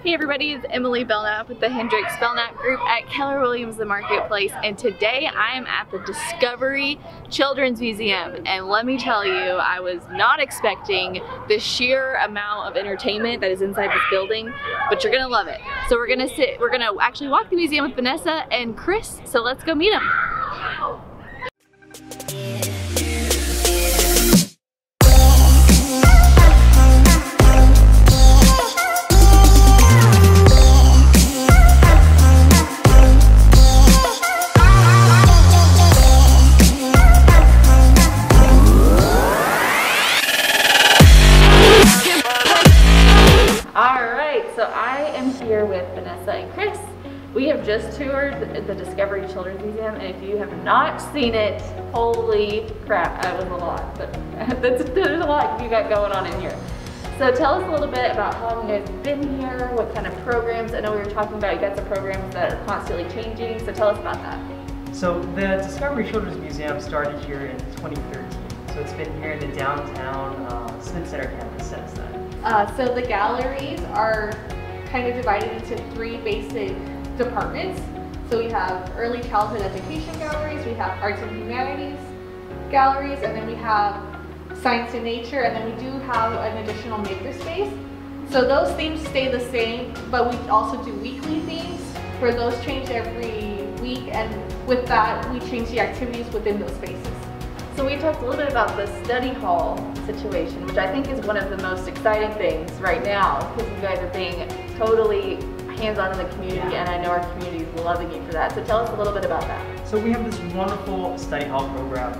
Hey everybody, it's Emily Belknap with the Hendricks Belknap Group at Keller Williams The Marketplace, and today I am at the Discovery Children's Museum, and let me tell you, I was not expecting the sheer amount of entertainment that is inside this building, but you're gonna love it. So we're gonna actually walk the museum with Vanessa and Chris, so let's go meet them. So I am here with Vanessa and Chris. We have just toured the Discovery Children's Museum, and if you have not seen it, holy crap, that was a lot. But there's a lot you got going on in here. So tell us a little bit about how long you guys have been here, what kind of programs. I know we were talking about you got some programs that are constantly changing, so tell us about that. So the Discovery Children's Museum started here in 2013. So it's been here in the downtown Smith Center campus since then. So the galleries are kind of divided into three basic departments. So we have early childhood education galleries, we have arts and humanities galleries, and then we have science and nature, and then we do have an additional makerspace. So those themes stay the same, but we also do weekly themes where those change every week, and with that we change the activities within those spaces. So we talked a little bit about the study hall situation, which I think is one of the most exciting things right now, because you guys are being totally hands-on in the community, and I know our community is loving you for that. So tell us a little bit about that. So we have this wonderful study hall program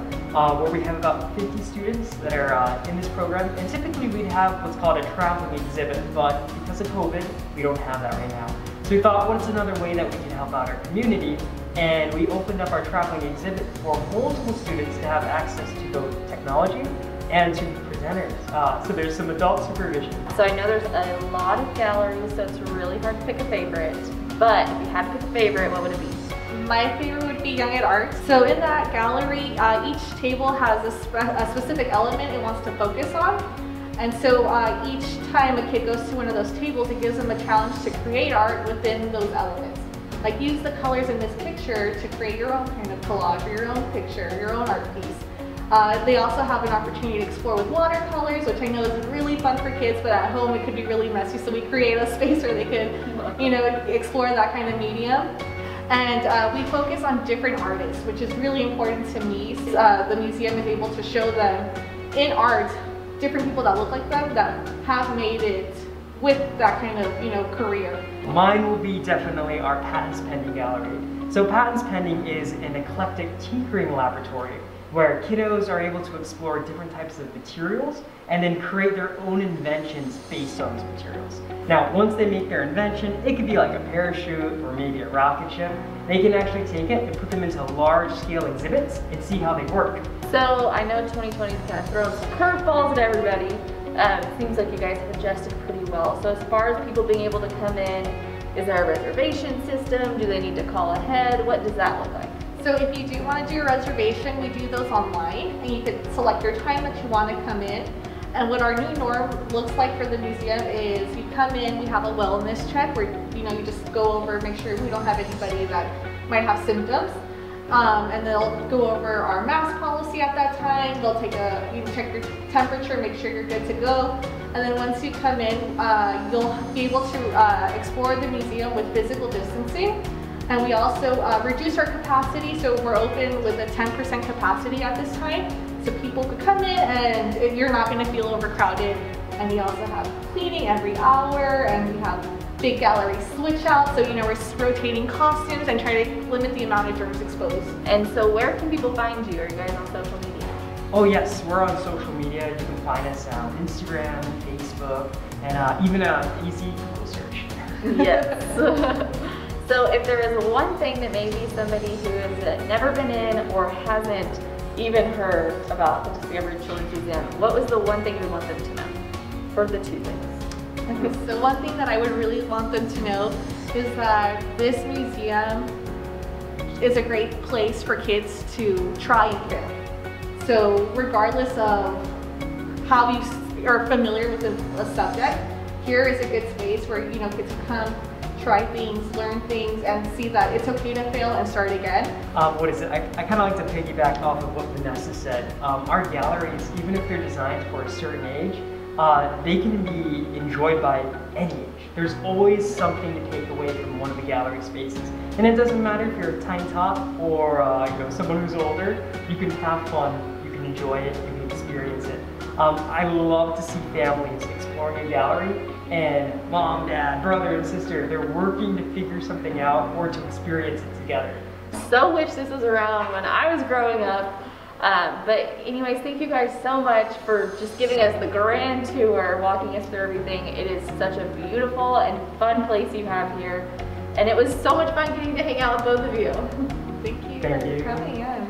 where we have about 50 students that are in this program, and typically we'd have what's called a traveling exhibit, but because of COVID, we don't have that right now. So we thought, what's another way that we can help out our community? And we opened up our traveling exhibit for multiple students to have access to both technology and to presenters. So there's some adult supervision. So I know there's a lot of galleries, so it's really hard to pick a favorite. But if you had to pick a favorite, what would it be? My favorite would be Young at Art. So in that gallery, each table has a specific element it wants to focus on. And so each time a kid goes to one of those tables, it gives them a challenge to create art within those elements. Like use the colors in this picture to create your own kind of collage or your own picture, your own art piece. They also have an opportunity to explore with watercolors, which I know is really fun for kids, but at home it could be really messy. So we create a space where they could, explore that kind of medium. And we focus on different artists, which is really important to me. The museum is able to show them in art different people that look like them that have made it with that kind of, career. Mine will be definitely our Patents Pending gallery. So Patents Pending is an eclectic tinkering laboratory where kiddos are able to explore different types of materials and then create their own inventions based on those materials. Now, once they make their invention, it could be like a parachute or maybe a rocket ship. They can actually take it and put them into large-scale exhibits and see how they work. So I know 2020 is kind of throwing some curveballs at everybody. It seems like you guys have adjusted pretty well. So as far as people being able to come in, is there a reservation system? Do they need to call ahead? What does that look like? So if you do want to do a reservation, we do those online, and you can select your time that you want to come in. And what our new norm looks like for the museum is you come in, we have a wellness check where you just go over, make sure we don't have anybody that might have symptoms. And they'll go over our mask policy at that time. They'll check your temperature, make sure you're good to go. And then once you come in, you'll be able to explore the museum with physical distancing. And we also reduce our capacity, so we're open with a 10% capacity at this time. So people could come in and you're not going to feel overcrowded. And we also have cleaning every hour, and we have big gallery switch out, so we're rotating costumes and try to limit the amount of germs exposed. And so where can people find you? Are you guys on social media? Oh yes, we're on social media. You can find us on Instagram, Facebook, and even an easy Google search. Yes. So if there is one thing that maybe somebody who has never been in or hasn't even heard about the Discovery Children's Museum, what was the one thing you would want them to know? Or the two things? So one thing that I would really want them to know is that this museum is a great place for kids to try and fail. So regardless of how you are familiar with a subject, here is a good space where, you know, kids come, try things, learn things, and see that it's okay to fail and start again. What is it? I kind of like to piggyback off of what Vanessa said. Our galleries, even if they're designed for a certain age, they can be enjoyed by any age. There's always something to take away from one of the gallery spaces. And it doesn't matter if you're a tiny tot or you know, someone who's older, you can have fun, you can enjoy it, you can experience it. I love to see families exploring a gallery and mom, dad, brother, and sister, they're working to figure something out or to experience it together. So wish this was around when I was growing up. But anyways, thank you guys so much for just giving us the grand tour, walking us through everything. It is such a beautiful and fun place you have here. And it was so much fun getting to hang out with both of you. Thank you Thank for you. coming in.